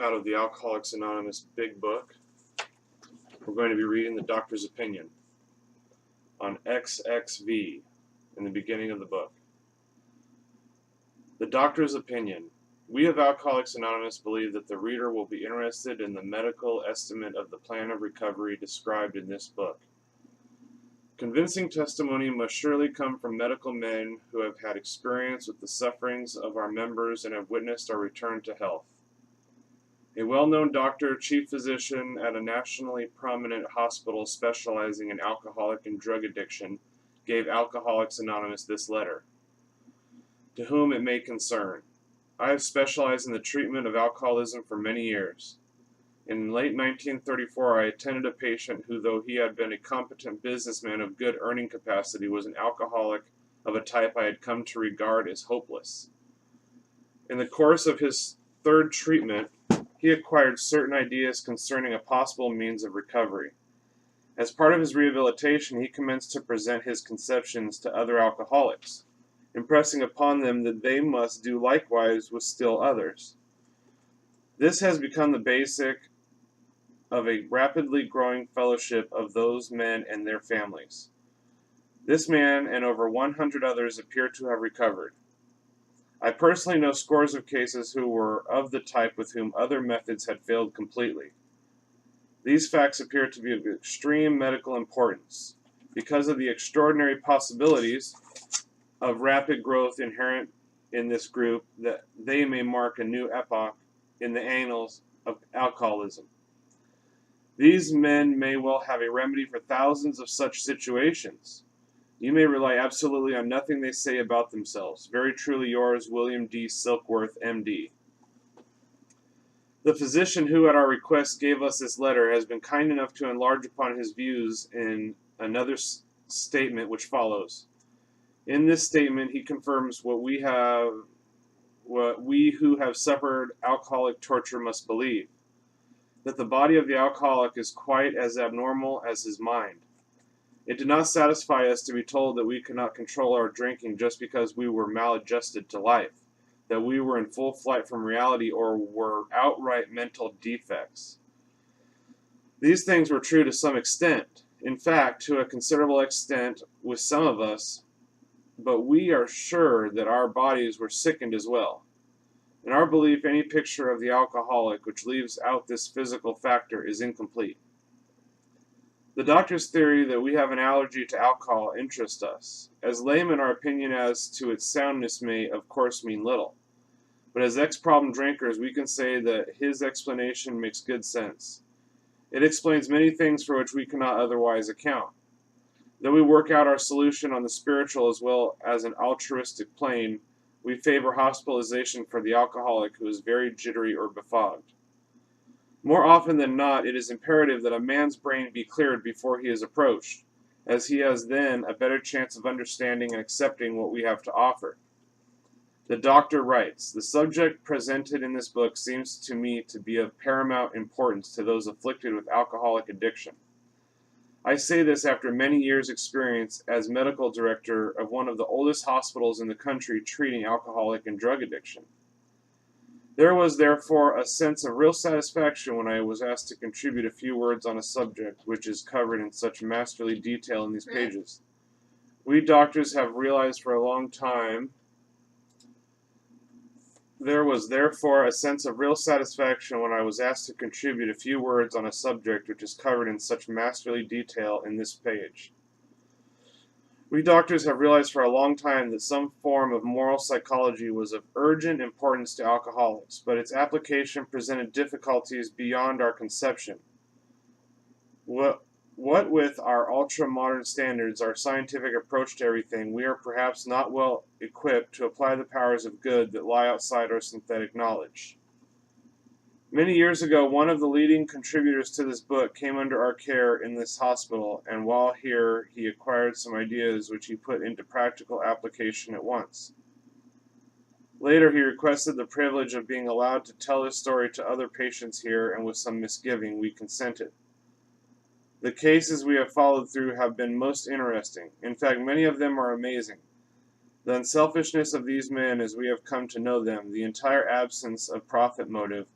out of the Alcoholics Anonymous Big Book. We're going to be reading the doctor's opinion on XXV in the beginning of the book. The doctor's opinion. We of Alcoholics Anonymous believe that the reader will be interested in the medical estimate of the plan of recovery described in this book. Convincing testimony must surely come from medical men who have had experience with the sufferings of our members and have witnessed our return to health. A well-known doctor, chief physician at a nationally prominent hospital specializing in alcoholic and drug addiction, gave Alcoholics Anonymous this letter. To whom it may concern. I have specialized in the treatment of alcoholism for many years. In late 1934, I attended a patient who, though he had been a competent businessman of good earning capacity, was an alcoholic of a type I had come to regard as hopeless. In the course of his third treatment, he acquired certain ideas concerning a possible means of recovery. As part of his rehabilitation, he commenced to present his conceptions to other alcoholics, impressing upon them that they must do likewise with still others. This has become the basic of a rapidly growing fellowship of those men and their families. This man and over 100 others appear to have recovered. I personally know scores of cases who were of the type with whom other methods had failed completely. These facts appear to be of extreme medical importance because of the extraordinary possibilities of rapid growth inherent in this group, that they may mark a new epoch in the annals of alcoholism. These men may well have a remedy for thousands of such situations. You may rely absolutely on nothing they say about themselves. Very truly yours, William D. Silkworth, M.D. The physician who, at our request, gave us this letter has been kind enough to enlarge upon his views in another statement which follows. In this statement, he confirms what we who have suffered alcoholic torture must believe, that the body of the alcoholic is quite as abnormal as his mind. It did not satisfy us to be told that we could not control our drinking just because we were maladjusted to life, that we were in full flight from reality, or were outright mental defects. These things were true to some extent, in fact, to a considerable extent with some of us, but we are sure that our bodies were sickened as well. In our belief, any picture of the alcoholic which leaves out this physical factor is incomplete. The doctor's theory that we have an allergy to alcohol interests us. As laymen, our opinion as to its soundness may, of course, mean little. But as ex-problem drinkers, we can say that his explanation makes good sense. It explains many things for which we cannot otherwise account. Though we work out our solution on the spiritual as well as an altruistic plane, we favor hospitalization for the alcoholic who is very jittery or befogged. More often than not, it is imperative that a man's brain be cleared before he is approached, as he has then a better chance of understanding and accepting what we have to offer. The doctor writes, the subject presented in this book seems to me to be of paramount importance to those afflicted with alcoholic addiction. I say this after many years' experience as medical director of one of the oldest hospitals in the country treating alcoholic and drug addiction. There was therefore a sense of real satisfaction when I was asked to contribute a few words on a subject which is covered in such masterly detail in these pages. We doctors have realized for a long time. There was therefore a sense of real satisfaction when I was asked to contribute a few words on a subject which is covered in such masterly detail in this page. We doctors have realized for a long time that some form of moral psychology was of urgent importance to alcoholics, but its application presented difficulties beyond our conception. What with our ultra-modern standards, our scientific approach to everything, we are perhaps not well equipped to apply the powers of good that lie outside our synthetic knowledge. Many years ago, one of the leading contributors to this book came under our care in this hospital, and while here, he acquired some ideas which he put into practical application at once. Later, he requested the privilege of being allowed to tell his story to other patients here, and with some misgiving, we consented. The cases we have followed through have been most interesting. In fact, many of them are amazing. The unselfishness of these men as we have come to know them, the entire absence of profit motive,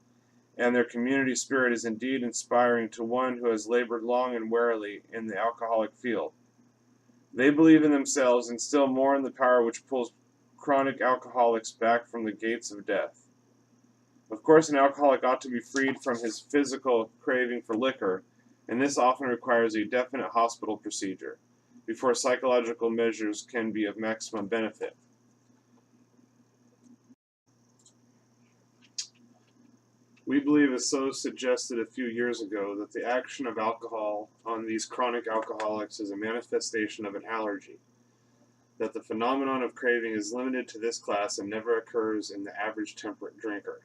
and their community spirit is indeed inspiring to one who has labored long and warily in the alcoholic field. They believe in themselves and still more in the power which pulls chronic alcoholics back from the gates of death. Of course, an alcoholic ought to be freed from his physical craving for liquor, and this often requires a definite hospital procedure before psychological measures can be of maximum benefit. We believe, as so suggested a few years ago, that the action of alcohol on these chronic alcoholics is a manifestation of an allergy, that the phenomenon of craving is limited to this class and never occurs in the average temperate drinker.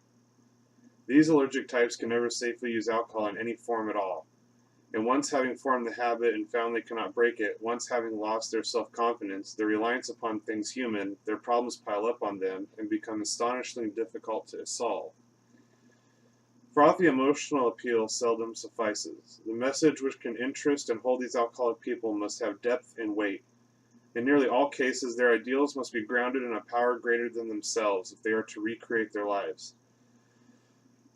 These allergic types can never safely use alcohol in any form at all, and once having formed the habit and found they cannot break it, once having lost their self-confidence, their reliance upon things human, their problems pile up on them and become astonishingly difficult to solve. Frothy emotional appeal seldom suffices. The message which can interest and hold these alcoholic people must have depth and weight. In nearly all cases, their ideals must be grounded in a power greater than themselves if they are to recreate their lives.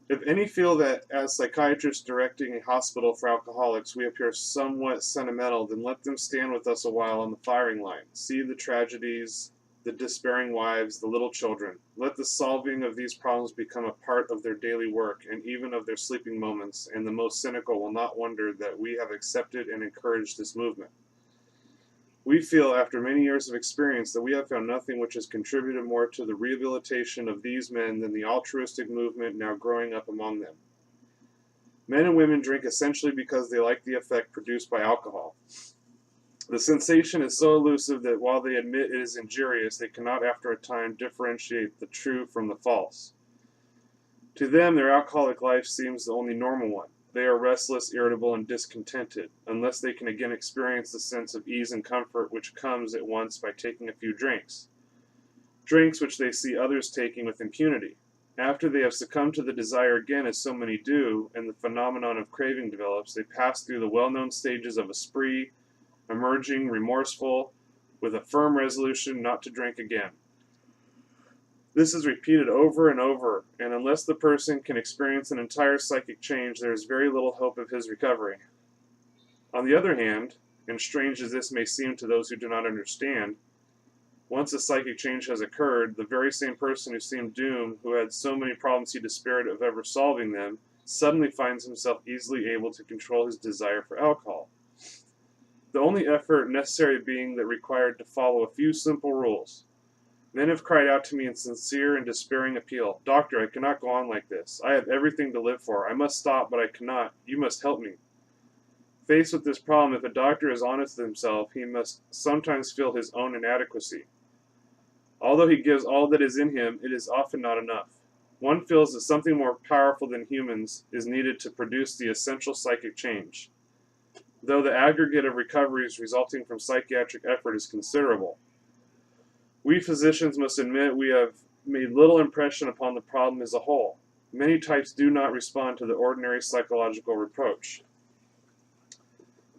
If any feel that as psychiatrists directing a hospital for alcoholics we appear somewhat sentimental, then let them stand with us a while on the firing line, see the tragedies, the despairing wives, the little children. Let the solving of these problems become a part of their daily work and even of their sleeping moments, and the most cynical will not wonder that we have accepted and encouraged this movement. We feel, after many years of experience, that we have found nothing which has contributed more to the rehabilitation of these men than the altruistic movement now growing up among them. Men and women drink essentially because they like the effect produced by alcohol. The sensation is so elusive that while they admit it is injurious, they cannot after a time differentiate the true from the false. To them, their alcoholic life seems the only normal one. They are restless, irritable, and discontented, unless they can again experience the sense of ease and comfort which comes at once by taking a few drinks. Drinks which they see others taking with impunity. After they have succumbed to the desire again, as so many do, and the phenomenon of craving develops, they pass through the well-known stages of a spree, emerging remorseful, with a firm resolution not to drink again. This is repeated over and over, and unless the person can experience an entire psychic change, there is very little hope of his recovery. On the other hand, and strange as this may seem to those who do not understand, once a psychic change has occurred, the very same person who seemed doomed, who had so many problems he despaired of ever solving them, suddenly finds himself easily able to control his desire for alcohol. The only effort necessary being that required to follow a few simple rules. Men have cried out to me in sincere and despairing appeal, "Doctor, I cannot go on like this. I have everything to live for. I must stop, but I cannot. You must help me." Faced with this problem, if a doctor is honest with himself, he must sometimes feel his own inadequacy. Although he gives all that is in him, it is often not enough. One feels that something more powerful than humans is needed to produce the essential psychic change. Though the aggregate of recoveries resulting from psychiatric effort is considerable, we physicians must admit we have made little impression upon the problem as a whole. Many types do not respond to the ordinary psychological reproach.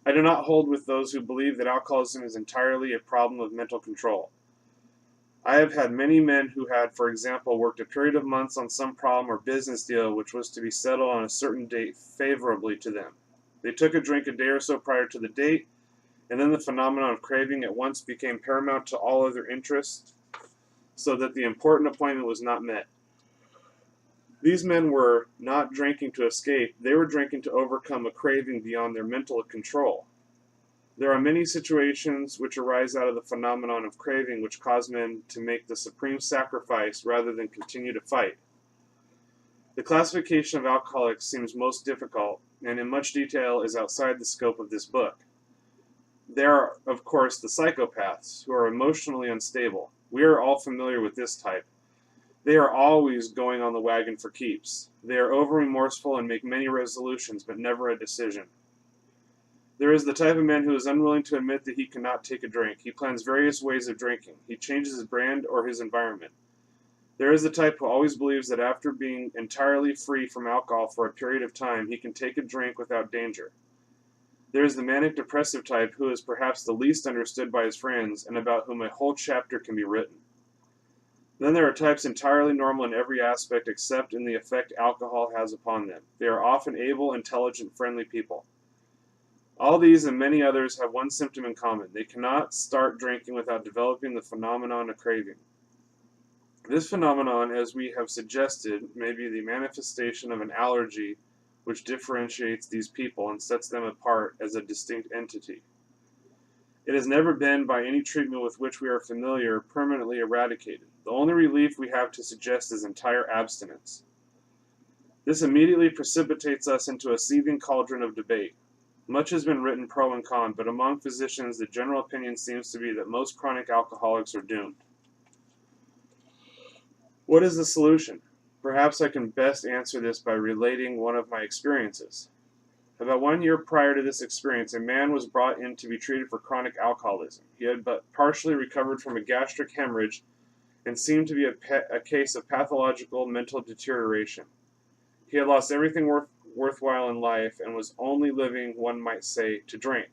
I do not hold with those who believe that alcoholism is entirely a problem of mental control. I have had many men who had, for example, worked a period of months on some problem or business deal which was to be settled on a certain date favorably to them. They took a drink a day or so prior to the date, and then the phenomenon of craving at once became paramount to all other interests, so that the important appointment was not met. These men were not drinking to escape, they were drinking to overcome a craving beyond their mental control. There are many situations which arise out of the phenomenon of craving which cause men to make the supreme sacrifice rather than continue to fight. The classification of alcoholics seems most difficult, and in much detail is outside the scope of this book. There are, of course, the psychopaths, who are emotionally unstable. We are all familiar with this type. They are always going on the wagon for keeps. They are over-remorseful and make many resolutions, but never a decision. There is the type of man who is unwilling to admit that he cannot take a drink. He plans various ways of drinking. He changes his brand or his environment. There is the type who always believes that after being entirely free from alcohol for a period of time, he can take a drink without danger. There is the manic-depressive type who is perhaps the least understood by his friends and about whom a whole chapter can be written. Then there are types entirely normal in every aspect except in the effect alcohol has upon them. They are often able, intelligent, friendly people. All these and many others have one symptom in common. They cannot start drinking without developing the phenomenon of craving. This phenomenon, as we have suggested, may be the manifestation of an allergy which differentiates these people and sets them apart as a distinct entity. It has never been, by any treatment with which we are familiar, permanently eradicated. The only relief we have to suggest is entire abstinence. This immediately precipitates us into a seething cauldron of debate. Much has been written pro and con, but among physicians the general opinion seems to be that most chronic alcoholics are doomed. What is the solution? Perhaps I can best answer this by relating one of my experiences. About 1 year prior to this experience, a man was brought in to be treated for chronic alcoholism. He had but partially recovered from a gastric hemorrhage and seemed to be a case of pathological mental deterioration. He had lost everything worthwhile in life and was only living, one might say, to drink.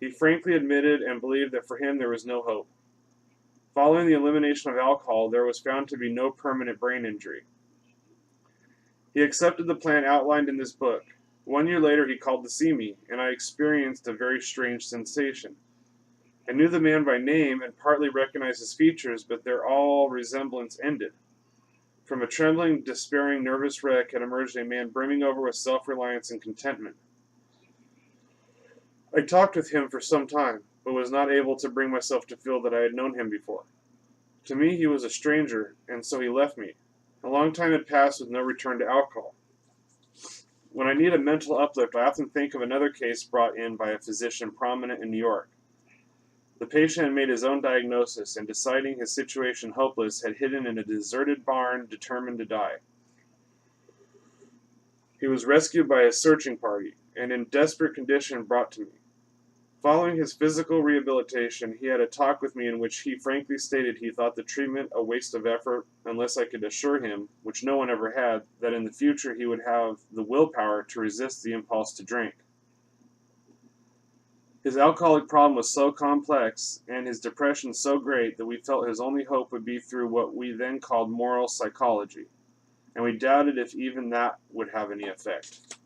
He frankly admitted and believed that for him there was no hope. Following the elimination of alcohol, there was found to be no permanent brain injury. He accepted the plan outlined in this book. 1 year later, he called to see me, and I experienced a very strange sensation. I knew the man by name and partly recognized his features, but their all resemblance ended. From a trembling, despairing, nervous wreck had emerged a man brimming over with self-reliance and contentment. I talked with him for some time, but was not able to bring myself to feel that I had known him before. To me, he was a stranger, and so he left me. A long time had passed with no return to alcohol. When I need a mental uplift, I often think of another case brought in by a physician prominent in New York. The patient had made his own diagnosis, and deciding his situation hopeless, had hidden in a deserted barn, determined to die. He was rescued by a searching party, and in desperate condition brought to me. Following his physical rehabilitation, he had a talk with me in which he frankly stated he thought the treatment a waste of effort unless I could assure him, which no one ever had, that in the future he would have the willpower to resist the impulse to drink. His alcoholic problem was so complex and his depression so great that we felt his only hope would be through what we then called moral psychology, and we doubted if even that would have any effect.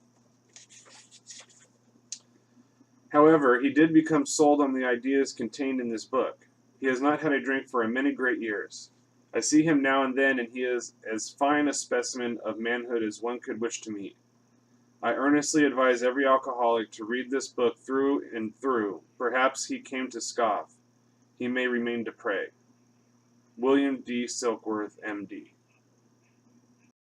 However, he did become sold on the ideas contained in this book. He has not had a drink for many great years. I see him now and then, and he is as fine a specimen of manhood as one could wish to meet. I earnestly advise every alcoholic to read this book through and through. Perhaps he came to scoff. He may remain to pray. William D. Silkworth, M.D.